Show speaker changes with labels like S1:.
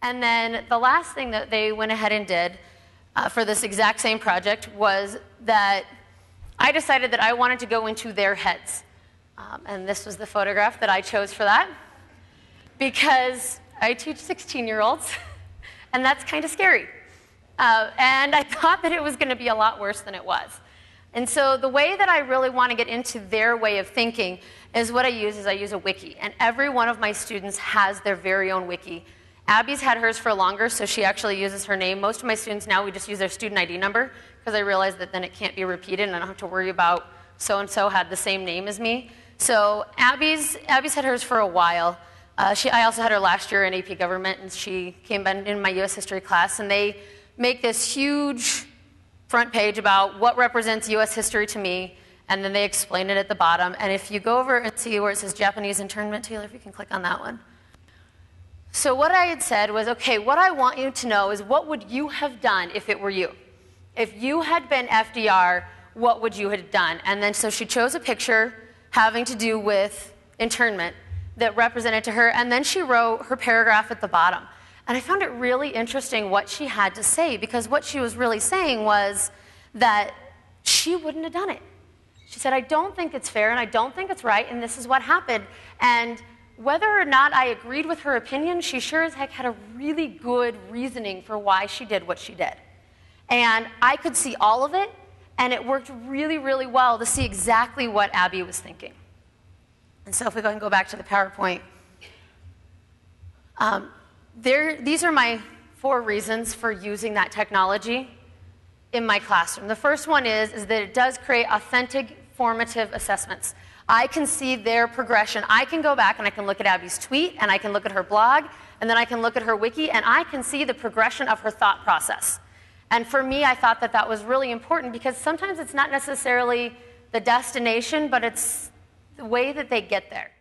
S1: And then the last thing that they went ahead and did for this exact same project was that I decided that I wanted to go into their heads. And this was the photograph that I chose for that, because I teach 16-year-olds, and that's kind of scary. And I thought that it was going to be a lot worse than it was. And so the way that I really want to get into their way of thinking is what I use a wiki. And every one of my students has their very own wiki. Abby's had hers for longer, so she actually uses her name. Most of my students now, we just use their student ID number, because I realize that then it can't be repeated, and I don't have to worry about so-and-so had the same name as me. So Abby's had hers for a while. I also had her last year in AP Government, and she came in my US History class, and they make this huge front page about what represents US history to me, and then they explain it at the bottom. And if you go over and see where it says Japanese internment, Taylor, if you can click on that one. So what I had said was, okay, what I want you to know is what would you have done if it were you? If you had been FDR, what would you have done? And then so she chose a picture having to do with internment that represented to her, and then she wrote her paragraph at the bottom. And I found it really interesting what she had to say, because what she was really saying was that she wouldn't have done it. She said, I don't think it's fair, and I don't think it's right, and this is what happened. And whether or not I agreed with her opinion, she sure as heck had a really good reasoning for why she did what she did. And I could see all of it, and it worked really, really well to see exactly what Abby was thinking. And so if we go and go back to the PowerPoint, these are my 4 reasons for using that technology in my classroom. The first one is that it does create authentic formative assessments. I can see their progression. I can go back and I can look at Abby's tweet, and I can look at her blog, and then I can look at her wiki, and I can see the progression of her thought process. And for me, I thought that that was really important, because sometimes it's not necessarily the destination, but it's the way that they get there.